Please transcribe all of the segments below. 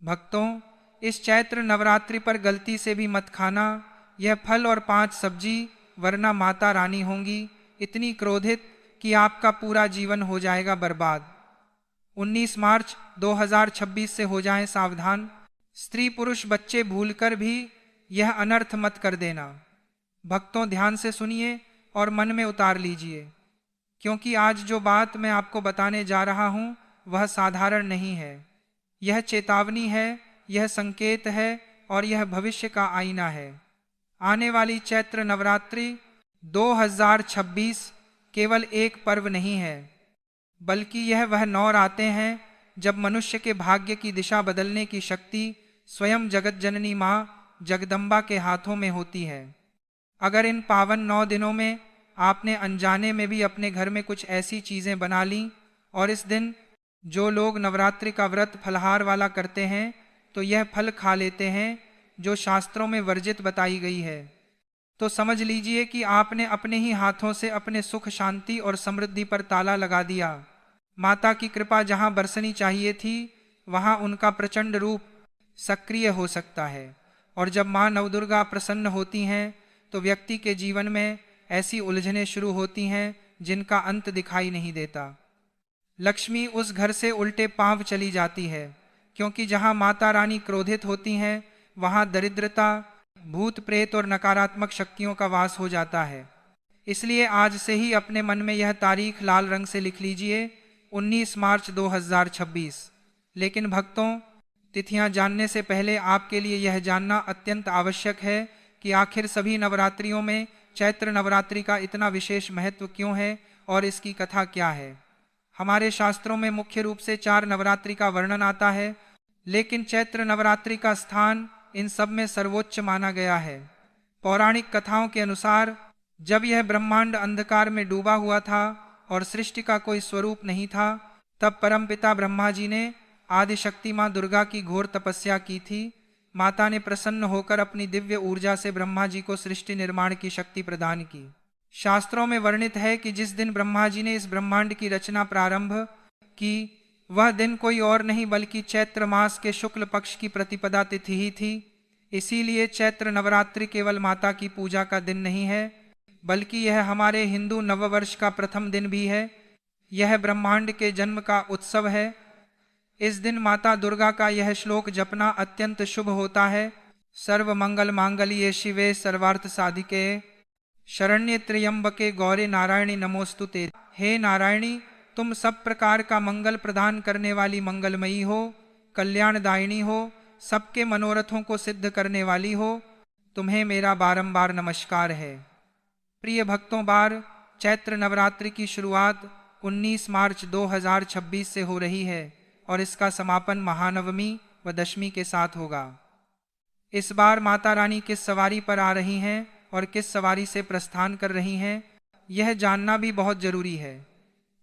भक्तों, इस चैत्र नवरात्रि पर गलती से भी मत खाना यह फल और 5 सब्जी, वरना माता रानी होंगी इतनी क्रोधित कि आपका पूरा जीवन हो जाएगा बर्बाद। 19 मार्च 2026 से हो जाएं सावधान। स्त्री पुरुष बच्चे भूलकर भी यह अनर्थ मत कर देना। भक्तों, ध्यान से सुनिए और मन में उतार लीजिए, क्योंकि आज जो बात मैं आपको बताने जा रहा हूं वह साधारण नहीं है। यह चेतावनी है, यह संकेत है और यह भविष्य का आईना है। आने वाली चैत्र नवरात्रि 2026 केवल एक पर्व नहीं है, बल्कि यह वह 9 रातें हैं जब मनुष्य के भाग्य की दिशा बदलने की शक्ति स्वयं जगत जननी माँ जगदम्बा के हाथों में होती है। अगर इन पावन 9 दिनों में आपने अनजाने में भी अपने घर में कुछ ऐसी चीजें बना ली, और इस दिन जो लोग नवरात्रि का व्रत फलहार वाला करते हैं तो यह फल खा लेते हैं जो शास्त्रों में वर्जित बताई गई है, तो समझ लीजिए कि आपने अपने ही हाथों से अपने सुख, शांति और समृद्धि पर ताला लगा दिया। माता की कृपा जहां बरसनी चाहिए थी वहां उनका प्रचंड रूप सक्रिय हो सकता है, और जब मां नवदुर्गा प्रसन्न होती हैं तो व्यक्ति के जीवन में ऐसी उलझनें शुरू होती हैं जिनका अंत दिखाई नहीं देता। लक्ष्मी उस घर से उल्टे पांव चली जाती है, क्योंकि जहां माता रानी क्रोधित होती हैं वहां दरिद्रता, भूत प्रेत और नकारात्मक शक्तियों का वास हो जाता है। इसलिए आज से ही अपने मन में यह तारीख लाल रंग से लिख लीजिए, 19 मार्च 2026। लेकिन भक्तों, तिथियां जानने से पहले आपके लिए यह जानना अत्यंत आवश्यक है कि आखिर सभी नवरात्रियों में चैत्र नवरात्रि का इतना विशेष महत्व क्यों है और इसकी कथा क्या है। हमारे शास्त्रों में मुख्य रूप से 4 नवरात्रि का वर्णन आता है, लेकिन चैत्र नवरात्रि का स्थान इन सब में सर्वोच्च माना गया है। पौराणिक कथाओं के अनुसार जब यह ब्रह्मांड अंधकार में डूबा हुआ था और सृष्टि का कोई स्वरूप नहीं था, तब परमपिता ब्रह्मा जी ने आदिशक्ति मां दुर्गा की घोर तपस्या की थी। माता ने प्रसन्न होकर अपनी दिव्य ऊर्जा से ब्रह्मा जी को सृष्टि निर्माण की शक्ति प्रदान की। शास्त्रों में वर्णित है कि जिस दिन ब्रह्मा जी ने इस ब्रह्मांड की रचना प्रारंभ की वह दिन कोई और नहीं बल्कि चैत्र मास के शुक्ल पक्ष की प्रतिपदा तिथि ही थी। इसीलिए चैत्र नवरात्रि केवल माता की पूजा का दिन नहीं है, बल्कि यह हमारे हिंदू नववर्ष का प्रथम दिन भी है। यह ब्रह्मांड के जन्म का उत्सव है। इस दिन माता दुर्गा का यह श्लोक जपना अत्यंत शुभ होता है। सर्व मंगल मांगल्ये शिवे सर्वार्थ साधिके शरण्ये त्र्यंबके गौरे नारायणी नमोस्तुते। हे नारायणी, तुम सब प्रकार का मंगल प्रदान करने वाली मंगलमयी हो, कल्याणदायिनी हो, सबके मनोरथों को सिद्ध करने वाली हो, तुम्हें मेरा बारंबार नमस्कार है। प्रिय भक्तों, बार चैत्र नवरात्रि की शुरुआत 19 मार्च 2026 से हो रही है और इसका समापन महानवमी व दशमी के साथ होगा। इस बार माता रानी किस सवारी पर आ रही हैं और किस सवारी से प्रस्थान कर रही हैं, यह जानना भी बहुत जरूरी है।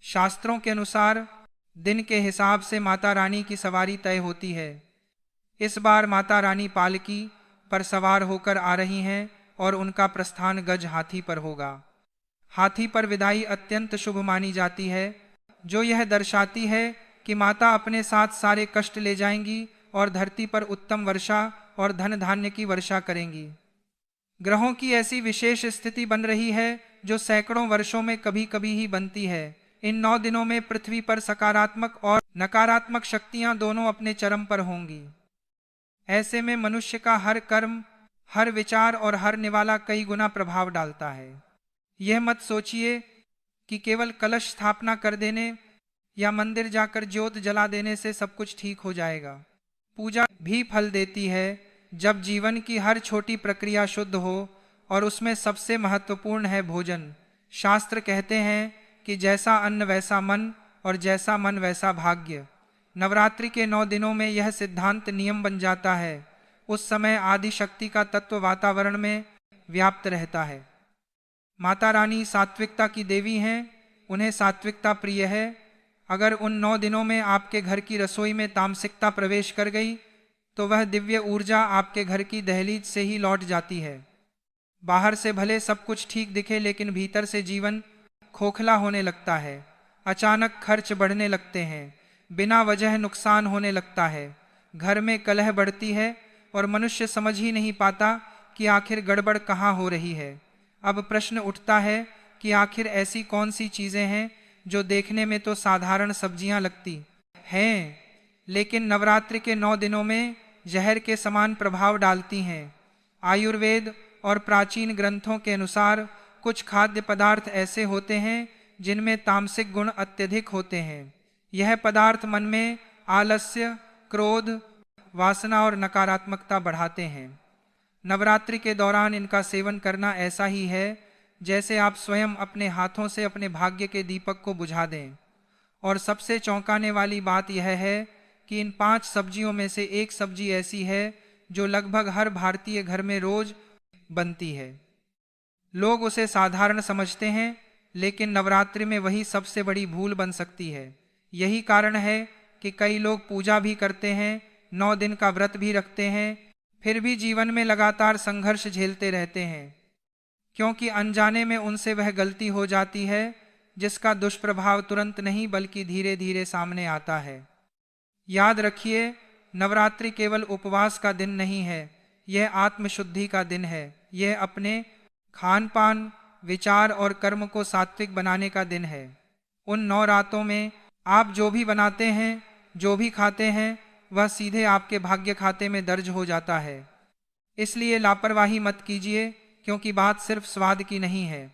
शास्त्रों के अनुसार दिन के हिसाब से माता रानी की सवारी तय होती है। इस बार माता रानी पालकी पर सवार होकर आ रही हैं और उनका प्रस्थान गज हाथी पर होगा। हाथी पर विदाई अत्यंत शुभ मानी जाती है, जो यह दर्शाती है कि माता अपने साथ सारे कष्ट ले जाएंगी और धरती पर उत्तम वर्षा और धन धान्य की वर्षा करेंगी। ग्रहों की ऐसी विशेष स्थिति बन रही है जो सैकड़ों वर्षों में कभी कभी ही बनती है। इन 9 दिनों में पृथ्वी पर सकारात्मक और नकारात्मक शक्तियां दोनों अपने चरम पर होंगी। ऐसे में मनुष्य का हर कर्म, हर विचार और हर निवाला कई गुना प्रभाव डालता है। यह मत सोचिए कि केवल कलश स्थापना कर देने या मंदिर जाकर ज्योत जला देने से सब कुछ ठीक हो जाएगा। पूजा भी फल देती है जब जीवन की हर छोटी प्रक्रिया शुद्ध हो, और उसमें सबसे महत्वपूर्ण है भोजन। शास्त्र कहते हैं कि जैसा अन्न वैसा मन और जैसा मन वैसा भाग्य। नवरात्रि के 9 दिनों में यह सिद्धांत नियम बन जाता है। उस समय आदि शक्ति का तत्व वातावरण में व्याप्त रहता है। माता रानी सात्विकता की देवी हैं, उन्हें सात्विकता प्रिय है। अगर उन 9 दिनों में आपके घर की रसोई में तामसिकता प्रवेश कर गई तो वह दिव्य ऊर्जा आपके घर की दहलीज से ही लौट जाती है। बाहर से भले सब कुछ ठीक दिखे, लेकिन भीतर से जीवन खोखला होने लगता है। अचानक खर्च बढ़ने लगते हैं, बिना वजह नुकसान होने लगता है, घर में कलह बढ़ती है और मनुष्य समझ ही नहीं पाता कि आखिर गड़बड़ कहाँ हो रही है। अब प्रश्न उठता है कि आखिर ऐसी कौन सी चीज़ें हैं जो देखने में तो साधारण सब्जियां लगती हैं, लेकिन नवरात्रि के 9 दिनों में जहर के समान प्रभाव डालती हैं। आयुर्वेद और प्राचीन ग्रंथों के अनुसार कुछ खाद्य पदार्थ ऐसे होते हैं जिनमें तामसिक गुण अत्यधिक होते हैं। यह पदार्थ मन में आलस्य, क्रोध, वासना और नकारात्मकता बढ़ाते हैं। नवरात्रि के दौरान इनका सेवन करना ऐसा ही है जैसे आप स्वयं अपने हाथों से अपने भाग्य के दीपक को बुझा दें। और सबसे चौंकाने वाली बात यह है कि इन 5 सब्जियों में से एक सब्जी ऐसी है जो लगभग हर भारतीय घर में रोज बनती है। लोग उसे साधारण समझते हैं, लेकिन नवरात्रि में वही सबसे बड़ी भूल बन सकती है। यही कारण है कि कई लोग पूजा भी करते हैं, 9 दिन का व्रत भी रखते हैं, फिर भी जीवन में लगातार संघर्ष झेलते रहते हैं, क्योंकि अनजाने में उनसे वह गलती हो जाती है जिसका दुष्प्रभाव तुरंत नहीं बल्कि धीरे धीरे सामने आता है। याद रखिए, नवरात्रि केवल उपवास का दिन नहीं है, यह आत्मशुद्धि का दिन है। यह अपने खान पान, विचार और कर्म को सात्विक बनाने का दिन है। उन 9 रातों में आप जो भी बनाते हैं, जो भी खाते हैं, वह सीधे आपके भाग्य खाते में दर्ज हो जाता है। इसलिए लापरवाही मत कीजिए, क्योंकि बात सिर्फ स्वाद की नहीं है।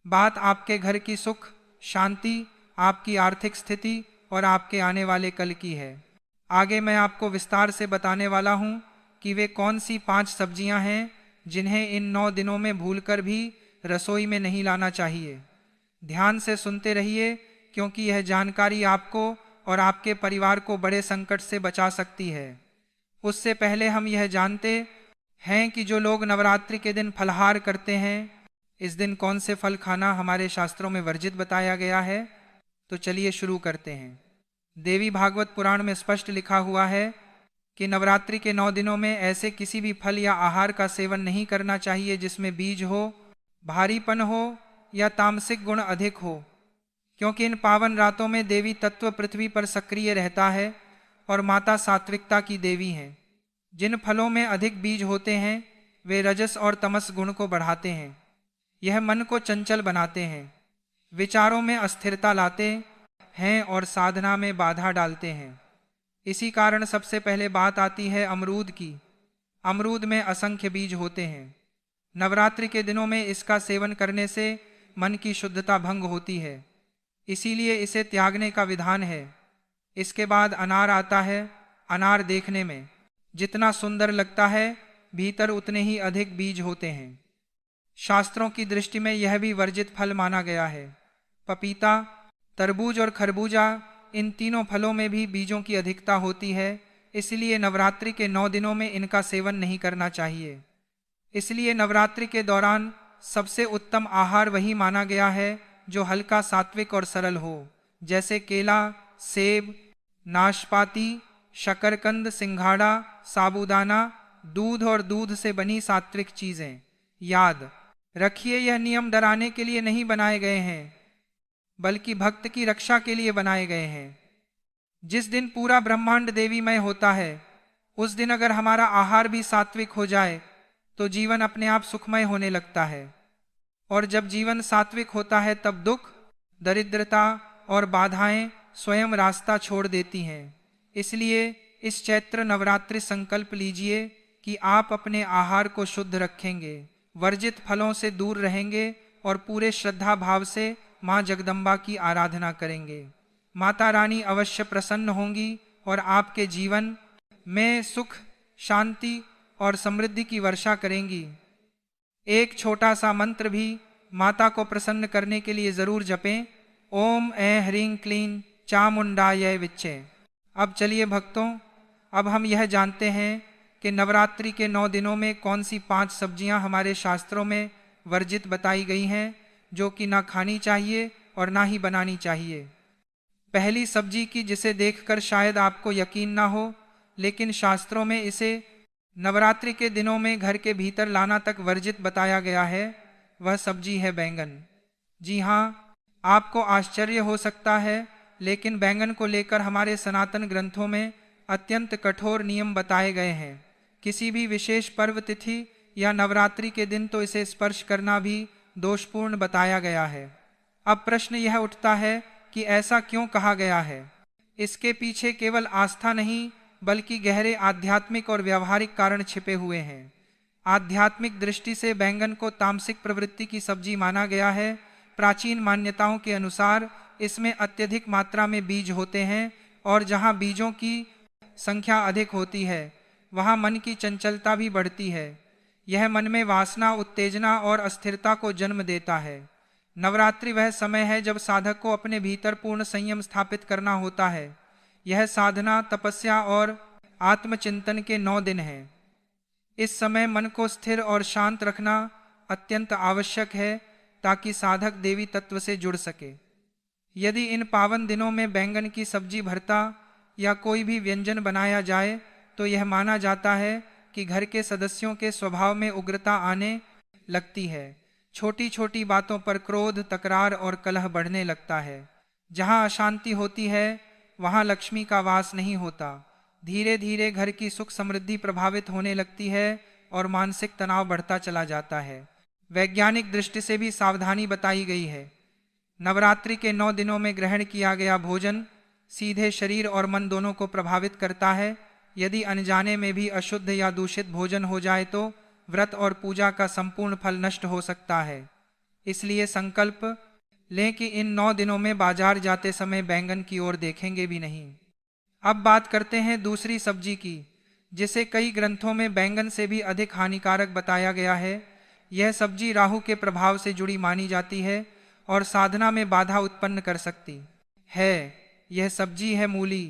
बात आपके घर की सुख, शांति, आपकी आर्थिक स्थिति और आपके आने वाले कल की है। आगे मैं आपको विस्तार से बताने वाला हूँ कि वे कौन सी 5 सब्जियां हैं जिन्हें इन 9 दिनों में भूलकर भी रसोई में नहीं लाना चाहिए। ध्यान से सुनते रहिए, क्योंकि यह जानकारी आपको और आपके परिवार को बड़े संकट से बचा सकती है। उससे पहले हम यह जानते हैं कि जो लोग नवरात्रि के दिन फलाहार करते हैं, इस दिन कौन से फल खाना हमारे शास्त्रों में वर्जित बताया गया है। तो चलिए शुरू करते हैं। देवी भागवत पुराण में स्पष्ट लिखा हुआ है कि नवरात्रि के 9 दिनों में ऐसे किसी भी फल या आहार का सेवन नहीं करना चाहिए जिसमें बीज हो, भारीपन हो या तामसिक गुण अधिक हो, क्योंकि इन पावन रातों में देवी तत्व पृथ्वी पर सक्रिय रहता है और माता सात्विकता की देवी हैं। जिन फलों में अधिक बीज होते हैं वे रजस और तमस गुण को बढ़ाते हैं। यह मन को चंचल बनाते हैं, विचारों में अस्थिरता लाते हैं और साधना में बाधा डालते हैं। इसी कारण सबसे पहले बात आती है अमरूद की। अमरूद में असंख्य बीज होते हैं। नवरात्रि के दिनों में इसका सेवन करने से मन की शुद्धता भंग होती है, इसीलिए इसे त्यागने का विधान है। इसके बाद अनार आता है। अनार देखने में जितना सुंदर लगता है, भीतर उतने ही अधिक बीज होते हैं। शास्त्रों की दृष्टि में यह भी वर्जित फल माना गया है। पपीता, तरबूज और खरबूजा, इन तीनों फलों में भी बीजों की अधिकता होती है, इसलिए नवरात्रि के 9 दिनों में इनका सेवन नहीं करना चाहिए। इसलिए नवरात्रि के दौरान सबसे उत्तम आहार वही माना गया है जो हल्का, सात्विक और सरल हो, जैसे केला, सेब, नाशपाती, शकरकंद, सिंघाड़ा, साबूदाना, दूध और दूध से बनी सात्विक चीजें। याद रखिए, यह नियम डराने के लिए नहीं बनाए गए हैं, बल्कि भक्त की रक्षा के लिए बनाए गए हैं। जिस दिन पूरा ब्रह्मांड देवीमय होता है, उस दिन अगर हमारा आहार भी सात्विक हो जाए तो जीवन अपने आप सुखमय होने लगता है। और जब जीवन सात्विक होता है तब दुख, दरिद्रता और बाधाएं स्वयं रास्ता छोड़ देती हैं। इसलिए इस चैत्र नवरात्रि संकल्प लीजिए कि आप अपने आहार को शुद्ध रखेंगे, वर्जित फलों से दूर रहेंगे और पूरे श्रद्धा भाव से माँ जगदम्बा की आराधना करेंगे। माता रानी अवश्य प्रसन्न होंगी और आपके जीवन में सुख, शांति और समृद्धि की वर्षा करेंगी। एक छोटा सा मंत्र भी माता को प्रसन्न करने के लिए जरूर जपें। ओम ऐं ह्रीं क्लीं चामुंडाय विच्चे। अब चलिए भक्तों, अब हम यह जानते हैं कि नवरात्रि के 9 दिनों में कौन सी 5 सब्जियां हमारे शास्त्रों में वर्जित बताई गई हैं, जो कि ना खानी चाहिए और ना ही बनानी चाहिए। पहली सब्जी की जिसे देखकर शायद आपको यकीन ना हो, लेकिन शास्त्रों में इसे नवरात्रि के दिनों में घर के भीतर लाना तक वर्जित बताया गया है, वह सब्जी है बैंगन। जी हाँ, आपको आश्चर्य हो सकता है, लेकिन बैंगन को लेकर हमारे सनातन ग्रंथों में अत्यंत कठोर नियम बताए गए हैं। किसी भी विशेष पर्व तिथि या नवरात्रि के दिन तो इसे स्पर्श करना भी दोषपूर्ण बताया गया है। अब प्रश्न यह उठता है कि ऐसा क्यों कहा गया है। इसके पीछे केवल आस्था नहीं बल्कि गहरे आध्यात्मिक और व्यावहारिक कारण छिपे हुए हैं। आध्यात्मिक दृष्टि से बैंगन को तामसिक प्रवृत्ति की सब्जी माना गया है। प्राचीन मान्यताओं के अनुसार इसमें अत्यधिक मात्रा में बीज होते हैं और जहां बीजों की संख्या अधिक होती है वहां मन की चंचलता भी बढ़ती है। यह मन में वासना, उत्तेजना और अस्थिरता को जन्म देता है। नवरात्रि वह समय है जब साधक को अपने भीतर पूर्ण संयम स्थापित करना होता है। यह साधना, तपस्या और आत्मचिंतन के 9 दिन हैं। इस समय मन को स्थिर और शांत रखना अत्यंत आवश्यक है ताकि साधक देवी तत्व से जुड़ सके। यदि इन पावन दिनों में बैंगन की सब्जी, भरता या कोई भी व्यंजन बनाया जाए तो यह माना जाता है कि घर के सदस्यों के स्वभाव में उग्रता आने लगती है। छोटी छोटी बातों पर क्रोध, तकरार और कलह बढ़ने लगता है। जहां अशांति होती है वहां लक्ष्मी का वास नहीं होता। धीरे धीरे घर की सुख समृद्धि प्रभावित होने लगती है और मानसिक तनाव बढ़ता चला जाता है। वैज्ञानिक दृष्टि से भी सावधानी बताई गई है। नवरात्रि के 9 दिनों में ग्रहण किया गया भोजन सीधे शरीर और मन दोनों को प्रभावित करता है। यदि अनजाने में भी अशुद्ध या दूषित भोजन हो जाए तो व्रत और पूजा का संपूर्ण फल नष्ट हो सकता है। इसलिए संकल्प लें कि इन 9 दिनों में बाजार जाते समय बैंगन की ओर देखेंगे भी नहीं। अब बात करते हैं दूसरी सब्जी की, जिसे कई ग्रंथों में बैंगन से भी अधिक हानिकारक बताया गया है। यह सब्जी राहु के प्रभाव से जुड़ी मानी जाती है और साधना में बाधा उत्पन्न कर सकती है। यह सब्जी है मूली।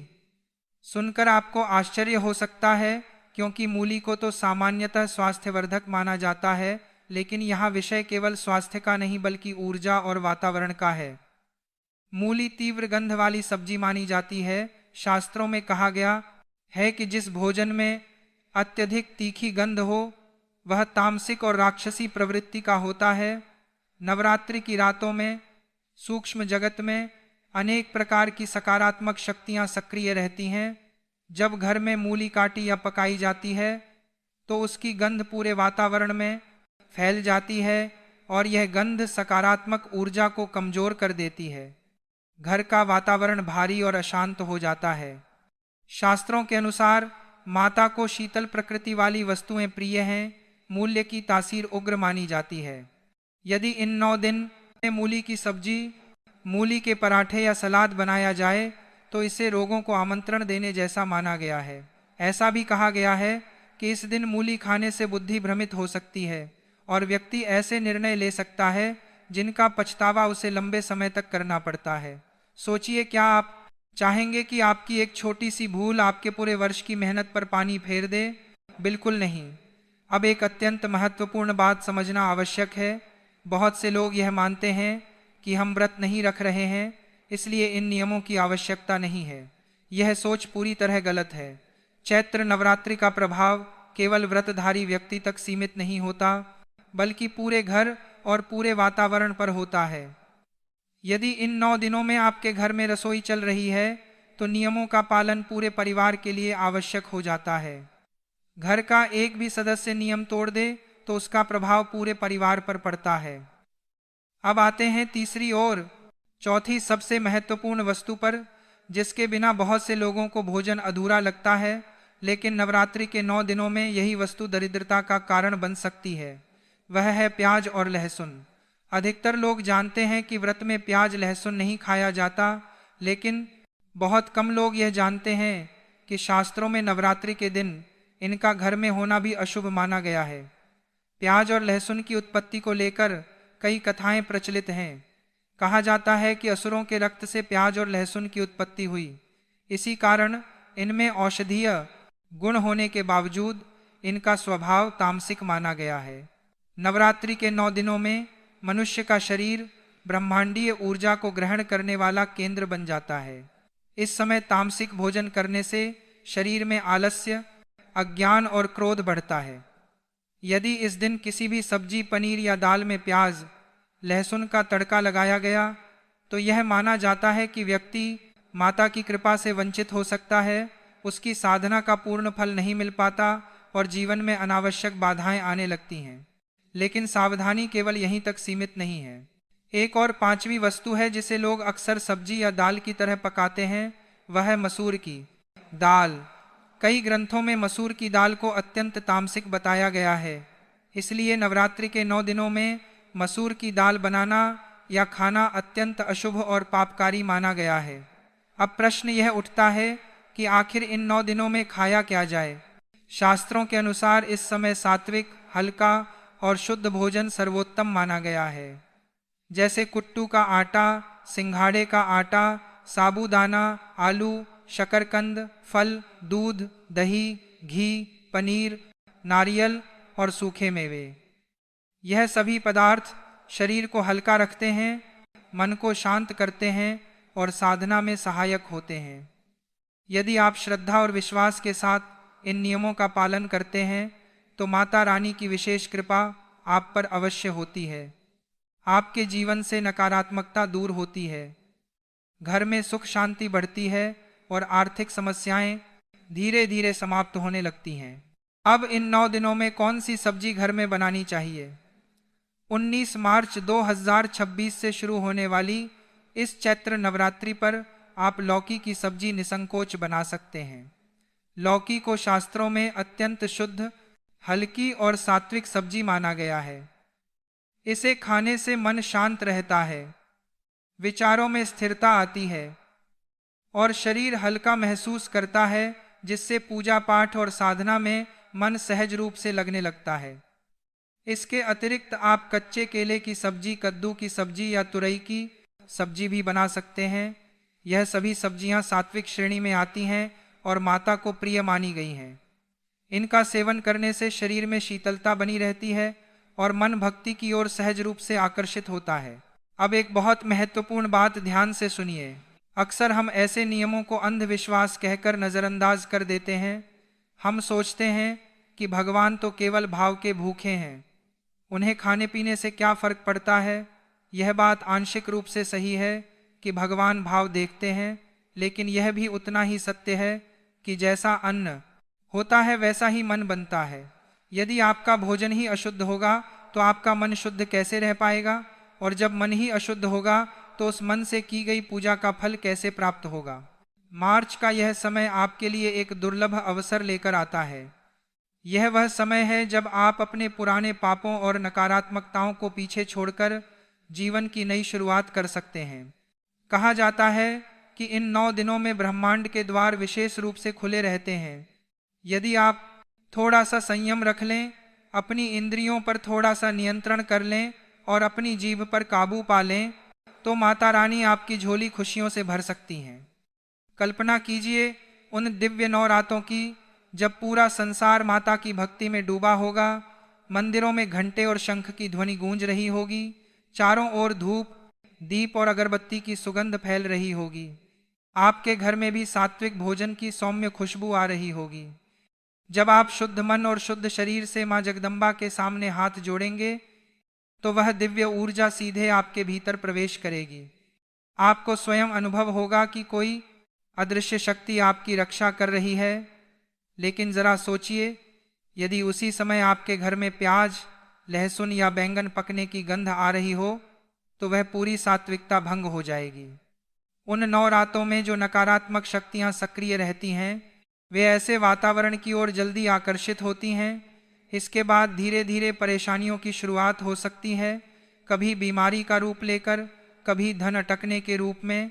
सुनकर आपको आश्चर्य हो सकता है क्योंकि मूली को तो सामान्यतः स्वास्थ्यवर्धक माना जाता है, लेकिन यहाँ विषय केवल स्वास्थ्य का नहीं बल्कि ऊर्जा और वातावरण का है। मूली तीव्र गंध वाली सब्जी मानी जाती है। शास्त्रों में कहा गया है कि जिस भोजन में अत्यधिक तीखी गंध हो वह तामसिक और राक्षसी प्रवृत्ति का होता है। नवरात्रि की रातों में सूक्ष्म जगत में अनेक प्रकार की सकारात्मक शक्तियां सक्रिय रहती हैं। जब घर में मूली काटी या पकाई जाती है तो उसकी गंध पूरे वातावरण में फैल जाती है और यह गंध सकारात्मक ऊर्जा को कमजोर कर देती है। घर का वातावरण भारी और अशांत हो जाता है। शास्त्रों के अनुसार माता को शीतल प्रकृति वाली वस्तुएं प्रिय हैं। मूल्य की तासीर उग्र मानी जाती है। यदि इन 9 दिन में मूली की सब्जी, मूली के पराठे या सलाद बनाया जाए तो इसे रोगों को आमंत्रण देने जैसा माना गया है। ऐसा भी कहा गया है कि इस दिन मूली खाने से बुद्धि भ्रमित हो सकती है और व्यक्ति ऐसे निर्णय ले सकता है जिनका पछतावा उसे लंबे समय तक करना पड़ता है। सोचिए, क्या आप चाहेंगे कि आपकी एक छोटी सी भूल आपके पूरे वर्ष की मेहनत पर पानी फेर दे? बिल्कुल नहीं। अब एक अत्यंत महत्वपूर्ण बात समझना आवश्यक है। बहुत से लोग यह मानते हैं कि हम व्रत नहीं रख रहे हैं इसलिए इन नियमों की आवश्यकता नहीं है। यह सोच पूरी तरह गलत है। चैत्र नवरात्रि का प्रभाव केवल व्रतधारी व्यक्ति तक सीमित नहीं होता बल्कि पूरे घर और पूरे वातावरण पर होता है। यदि इन 9 दिनों में आपके घर में रसोई चल रही है तो नियमों का पालन पूरे परिवार के लिए आवश्यक हो जाता है। घर का एक भी सदस्य नियम तोड़ दे तो उसका प्रभाव पूरे परिवार पर पड़ता है। अब आते हैं तीसरी और चौथी सबसे महत्वपूर्ण वस्तु पर, जिसके बिना बहुत से लोगों को भोजन अधूरा लगता है, लेकिन नवरात्रि के 9 दिनों में यही वस्तु दरिद्रता का कारण बन सकती है। वह है प्याज और लहसुन। अधिकतर लोग जानते हैं कि व्रत में प्याज लहसुन नहीं खाया जाता, लेकिन बहुत कम लोग यह जानते हैं कि शास्त्रों में नवरात्रि के दिन इनका घर में होना भी अशुभ माना गया है। प्याज और लहसुन की उत्पत्ति को लेकर कई कथाएं प्रचलित हैं। कहा जाता है कि असुरों के रक्त से प्याज और लहसुन की उत्पत्ति हुई। इसी कारण इनमें औषधीय गुण होने के बावजूद इनका स्वभाव तामसिक माना गया है। नवरात्रि के 9 दिनों में मनुष्य का शरीर ब्रह्मांडीय ऊर्जा को ग्रहण करने वाला केंद्र बन जाता है। इस समय तामसिक भोजन करने से शरीर में आलस्य, अज्ञान और क्रोध बढ़ता है। यदि इस दिन किसी भी सब्जी, पनीर या दाल में प्याज लहसुन का तड़का लगाया गया तो यह माना जाता है कि व्यक्ति माता की कृपा से वंचित हो सकता है। उसकी साधना का पूर्ण फल नहीं मिल पाता और जीवन में अनावश्यक बाधाएं आने लगती हैं। लेकिन सावधानी केवल यहीं तक सीमित नहीं है। एक और पांचवी वस्तु है जिसे लोग अक्सर सब्जी या दाल की तरह पकाते हैं, वह है मसूर की दाल। कई ग्रंथों में मसूर की दाल को अत्यंत तामसिक बताया गया है, इसलिए नवरात्रि के 9 दिनों में मसूर की दाल बनाना या खाना अत्यंत अशुभ और पापकारी माना गया है। अब प्रश्न यह उठता है कि आखिर इन 9 दिनों में खाया क्या जाए। शास्त्रों के अनुसार इस समय सात्विक, हल्का और शुद्ध भोजन सर्वोत्तम माना गया है, जैसे कुट्टू का आटा, सिंघाड़े का आटा, साबूदाना, आलू, शकरकंद, फल, दूध, दही, घी, पनीर, नारियल और सूखे मेवे। यह सभी पदार्थ शरीर को हल्का रखते हैं, मन को शांत करते हैं और साधना में सहायक होते हैं। यदि आप श्रद्धा और विश्वास के साथ इन नियमों का पालन करते हैं तो माता रानी की विशेष कृपा आप पर अवश्य होती है। आपके जीवन से नकारात्मकता दूर होती है, घर में सुख शांति बढ़ती है और आर्थिक समस्याएं धीरे धीरे समाप्त होने लगती हैं। अब इन 9 दिनों में कौन सी सब्जी घर में बनानी चाहिए? 19 मार्च 2026 से शुरू होने वाली इस चैत्र नवरात्रि पर आप लौकी की सब्जी निसंकोच बना सकते हैं। लौकी को शास्त्रों में अत्यंत शुद्ध, हल्की और सात्विक सब्जी माना गया है। इसे खाने से मन शांत रहता है, विचारों में स्थिरता आती है और शरीर हल्का महसूस करता है, जिससे पूजा पाठ और साधना में मन सहज रूप से लगने लगता है। इसके अतिरिक्त आप कच्चे केले की सब्जी, कद्दू की सब्जी या तुरई की सब्जी भी बना सकते हैं। यह सभी सब्जियां सात्विक श्रेणी में आती हैं और माता को प्रिय मानी गई हैं। इनका सेवन करने से शरीर में शीतलता बनी रहती है और मन भक्ति की ओर सहज रूप से आकर्षित होता है। अब एक बहुत महत्वपूर्ण बात ध्यान से सुनिए। अक्सर हम ऐसे नियमों को अंधविश्वास कहकर नज़रअंदाज कर देते हैं। हम सोचते हैं कि भगवान तो केवल भाव के भूखे हैं, उन्हें खाने पीने से क्या फर्क पड़ता है। यह बात आंशिक रूप से सही है कि भगवान भाव देखते हैं, लेकिन यह भी उतना ही सत्य है कि जैसा अन्न होता है वैसा ही मन बनता है। यदि आपका भोजन ही अशुद्ध होगा तो आपका मन शुद्ध कैसे रह पाएगा, और जब मन ही अशुद्ध होगा तो उस मन से की गई पूजा का फल कैसे प्राप्त होगा। मार्च का यह समय आपके लिए एक दुर्लभ अवसर लेकर आता है। यह वह समय है जब आप अपने पुराने पापों और नकारात्मकताओं को पीछे छोड़कर जीवन की नई शुरुआत कर सकते हैं। कहा जाता है कि इन 9 दिनों में ब्रह्मांड के द्वार विशेष रूप से खुले रहते हैं। यदि आप थोड़ा सा संयम रख लें, अपनी इंद्रियों पर थोड़ा सा नियंत्रण कर लें और अपनी जीभ पर काबू पा लें, तो माता रानी आपकी झोली खुशियों से भर सकती हैं। कल्पना कीजिए उन दिव्य 9 रातों की जब पूरा संसार माता की भक्ति में डूबा होगा। मंदिरों में घंटे और शंख की ध्वनि गूंज रही होगी, चारों ओर धूप, दीप और अगरबत्ती की सुगंध फैल रही होगी। आपके घर में भी सात्विक भोजन की सौम्य खुशबू आ रही होगी। जब आप शुद्ध मन और शुद्ध शरीर से मां जगदम्बा के सामने हाथ जोड़ेंगे तो वह दिव्य ऊर्जा सीधे आपके भीतर प्रवेश करेगी। आपको स्वयं अनुभव होगा कि कोई अदृश्य शक्ति आपकी रक्षा कर रही है। लेकिन जरा सोचिए, यदि उसी समय आपके घर में प्याज, लहसुन या बैंगन पकने की गंध आ रही हो तो वह पूरी सात्विकता भंग हो जाएगी। उन 9 रातों में जो नकारात्मक शक्तियां सक्रिय रहती हैं वे ऐसे वातावरण की ओर जल्दी आकर्षित होती हैं। इसके बाद धीरे धीरे परेशानियों की शुरुआत हो सकती है, कभी बीमारी का रूप लेकर, कभी धन अटकने के रूप में,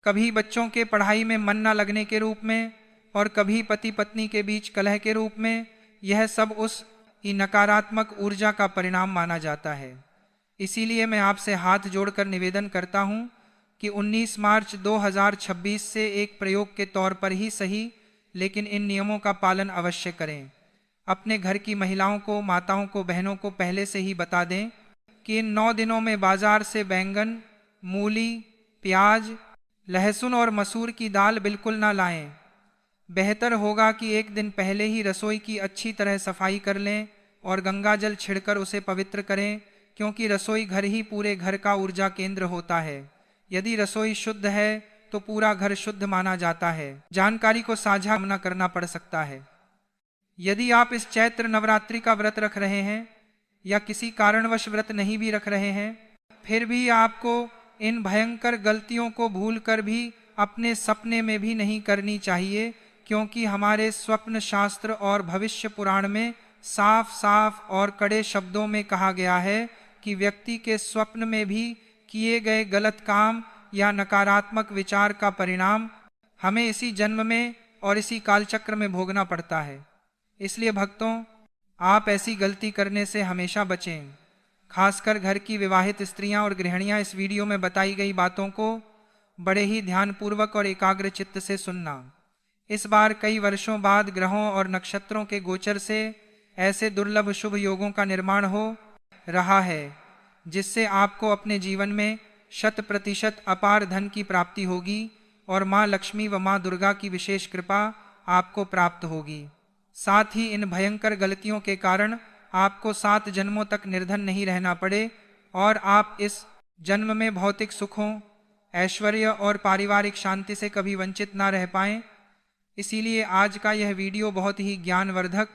कभी बच्चों के पढ़ाई में मन न लगने के रूप में और कभी पति पत्नी के बीच कलह के रूप में। यह सब उस ही नकारात्मक ऊर्जा का परिणाम माना जाता है। इसीलिए मैं आपसे हाथ जोड़कर निवेदन करता हूं कि 19 मार्च 2026 से एक प्रयोग के तौर पर ही सही, लेकिन इन नियमों का पालन अवश्य करें। अपने घर की महिलाओं को, माताओं को, बहनों को पहले से ही बता दें कि इन 9 दिनों में बाजार से बैंगन, मूली, प्याज, लहसुन और मसूर की दाल बिल्कुल ना लाएं। बेहतर होगा कि एक दिन पहले ही रसोई की अच्छी तरह सफाई कर लें और गंगा जल छिड़कर उसे पवित्र करें, क्योंकि रसोई घर ही पूरे घर का ऊर्जा केंद्र होता है। यदि रसोई शुद्ध है तो पूरा घर शुद्ध माना जाता है। जानकारी को साझा न करना पड़ सकता है। यदि आप इस चैत्र नवरात्रि का व्रत रख रहे हैं या किसी कारणवश व्रत नहीं भी रख रहे हैं, फिर भी आपको इन भयंकर गलतियों को भूलकर भी अपने सपने में भी नहीं करनी चाहिए, क्योंकि हमारे स्वप्न शास्त्र और भविष्य पुराण में साफ साफ और कड़े शब्दों में कहा गया है कि व्यक्ति के स्वप्न में भी किए गए गलत काम या नकारात्मक विचार का परिणाम हमें इसी जन्म में और इसी कालचक्र में भोगना पड़ता है। इसलिए भक्तों, आप ऐसी गलती करने से हमेशा बचें। खासकर घर की विवाहित स्त्रियां और गृहिणियां इस वीडियो में बताई गई बातों को बड़े ही ध्यानपूर्वक और एकाग्र चित्त से सुनना। इस बार कई वर्षों बाद ग्रहों और नक्षत्रों के गोचर से ऐसे दुर्लभ शुभ योगों का निर्माण हो रहा है जिससे आपको अपने जीवन में 100% अपार धन की प्राप्ति होगी और माँ लक्ष्मी व माँ दुर्गा की विशेष कृपा आपको प्राप्त होगी। साथ ही इन भयंकर गलतियों के कारण आपको 7 जन्मों तक निर्धन नहीं रहना पड़े और आप इस जन्म में भौतिक सुखों, ऐश्वर्य और पारिवारिक शांति से कभी वंचित ना रह पाएं। इसीलिए आज का यह वीडियो बहुत ही ज्ञानवर्धक,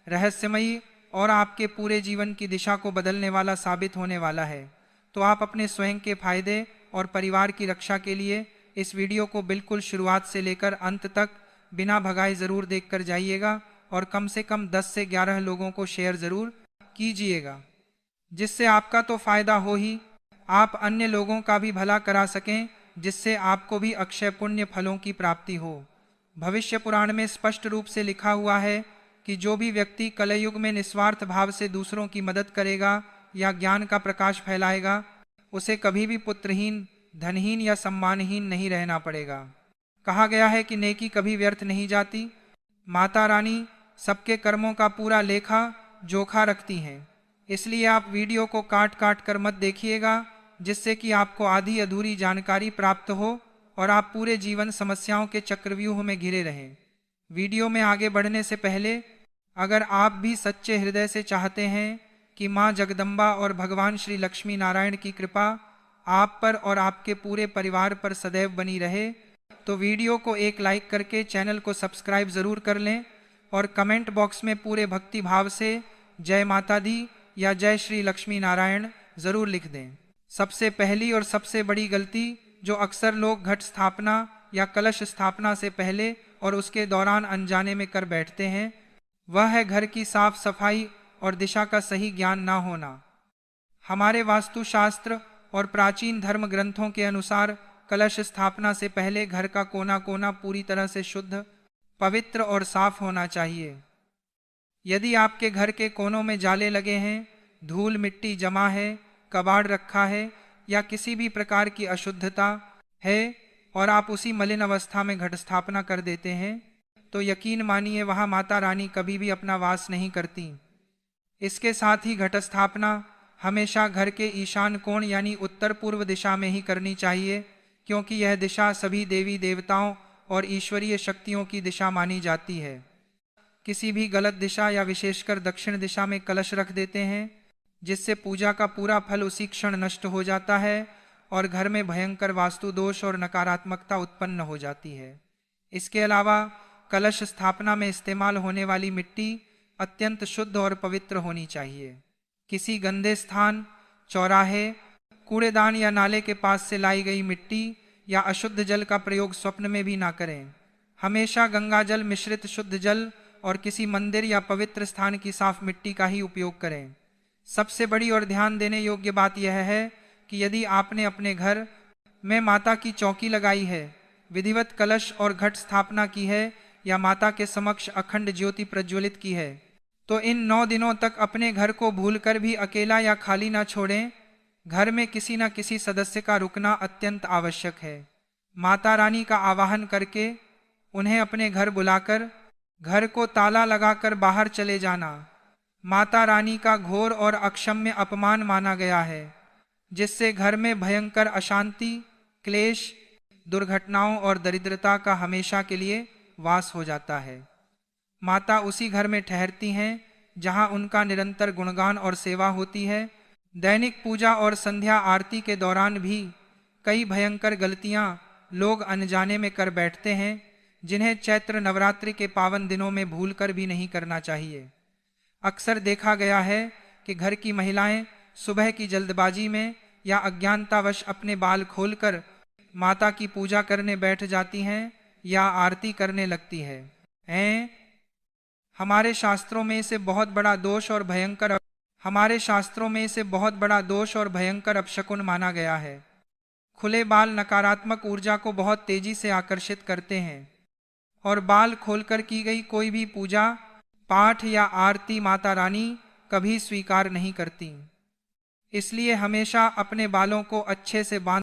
रहस्यमयी और आपके पूरे जीवन की दिशा को बदलने वाला साबित होने वाला है। तो आप अपने स्वयं के फायदे और परिवार की रक्षा के लिए इस वीडियो को बिल्कुल शुरुआत से लेकर अंत तक बिना भगाए ज़रूर देखकर जाइएगा और कम से कम 10 से 11 लोगों को शेयर ज़रूर कीजिएगा, जिससे आपका तो फायदा हो ही, आप अन्य लोगों का भी भला करा सकें, जिससे आपको भी अक्षय पुण्य फलों की प्राप्ति हो। भविष्य पुराण में स्पष्ट रूप से लिखा हुआ है कि जो भी व्यक्ति कलयुग में निस्वार्थ भाव से दूसरों की मदद करेगा या ज्ञान का प्रकाश फैलाएगा, उसे कभी भी पुत्रहीन, धनहीन या सम्मानहीन नहीं रहना पड़ेगा। कहा गया है कि नेकी कभी व्यर्थ नहीं जाती। माता रानी सबके कर्मों का पूरा लेखा जोखा रखती हैं। इसलिए आप वीडियो को काट काट कर मत देखिएगा, जिससे कि आपको आधी अधूरी जानकारी प्राप्त हो और आप पूरे जीवन समस्याओं के चक्रव्यूह में घिरे रहें। वीडियो में आगे बढ़ने से पहले अगर आप भी सच्चे हृदय से चाहते हैं कि माँ जगदम्बा और भगवान श्री लक्ष्मी नारायण की कृपा आप पर और आपके पूरे परिवार पर सदैव बनी रहे, तो वीडियो को एक लाइक करके चैनल को सब्सक्राइब ज़रूर कर लें और कमेंट बॉक्स में पूरे भक्ति भाव से जय माता दी या जय श्री लक्ष्मी नारायण ज़रूर लिख दें। सबसे पहली और सबसे बड़ी गलती जो अक्सर लोग घट स्थापना या कलश स्थापना से पहले और उसके दौरान अनजाने में कर बैठते हैं, वह है घर की साफ सफाई और दिशा का सही ज्ञान ना होना। हमारे वास्तुशास्त्र और प्राचीन धर्म ग्रंथों के अनुसार कलश स्थापना से पहले घर का कोना कोना पूरी तरह से शुद्ध, पवित्र और साफ होना चाहिए। यदि आपके घर के कोनों में जाले लगे हैं, धूल मिट्टी जमा है, कबाड़ रखा है या किसी भी प्रकार की अशुद्धता है और आप उसी मलिन अवस्था में घट स्थापना कर देते हैं, तो यकीन मानिए वहाँ माता रानी कभी भी अपना वास नहीं करती। इसके साथ ही घट स्थापना हमेशा घर के ईशान कोण यानी उत्तर पूर्व दिशा में ही करनी चाहिए, क्योंकि यह दिशा सभी देवी देवताओं और ईश्वरीय शक्तियों की दिशा मानी जाती है। किसी भी गलत दिशा या विशेषकर दक्षिण दिशा में कलश रख देते हैं, जिससे पूजा का पूरा फल उसी क्षण नष्ट हो जाता है और घर में भयंकर वास्तु दोष और नकारात्मकता उत्पन्न हो जाती है। इसके अलावा कलश स्थापना में इस्तेमाल होने वाली मिट्टी अत्यंत शुद्ध और पवित्र होनी चाहिए। किसी गंदे स्थान, चौराहे, कूड़ेदान या नाले के पास से लाई गई मिट्टी या अशुद्ध जल का प्रयोग स्वप्न में भी ना करें। हमेशा गंगा जल मिश्रित शुद्ध जल और किसी मंदिर या पवित्र स्थान की साफ मिट्टी का ही उपयोग करें। सबसे बड़ी और ध्यान देने योग्य बात यह है कि यदि आपने अपने घर में माता की चौकी लगाई है, विधिवत कलश और घट स्थापना की है या माता के समक्ष अखंड ज्योति प्रज्वलित की है, तो इन 9 दिनों तक अपने घर को भूलकर भी अकेला या खाली ना छोड़ें। घर में किसी न किसी सदस्य का रुकना अत्यंत आवश्यक है। माता रानी का आवाहन करके उन्हें अपने घर बुलाकर घर को ताला लगाकर बाहर चले जाना माता रानी का घोर और अक्षम्य अपमान माना गया है, जिससे घर में भयंकर अशांति, क्लेश, दुर्घटनाओं और दरिद्रता का हमेशा के लिए वास हो जाता है। माता उसी घर में ठहरती हैं जहां उनका निरंतर गुणगान और सेवा होती है। दैनिक पूजा और संध्या आरती के दौरान भी कई भयंकर गलतियां लोग अनजाने में कर बैठते हैं, जिन्हें चैत्र नवरात्रि के पावन दिनों में भूलकर भी नहीं करना चाहिए। अक्सर देखा गया है कि घर की महिलाएं सुबह की जल्दबाजी में या अज्ञानतावश अपने बाल खोलकर माता की पूजा करने बैठ जाती हैं या आरती करने लगती है। हमारे शास्त्रों में इसे बहुत बड़ा दोष और भयंकर अपशकुन माना गया है। खुले बाल नकारात्मक ऊर्जा को बहुत तेजी से आकर्षित करते हैं और बाल खोलकर की गई कोई भी पूजा, पाठ या आरती माता रानी कभी स्वीकार नहीं करती। इसलिए हमेशा अपने बालों को अच्छे से बांध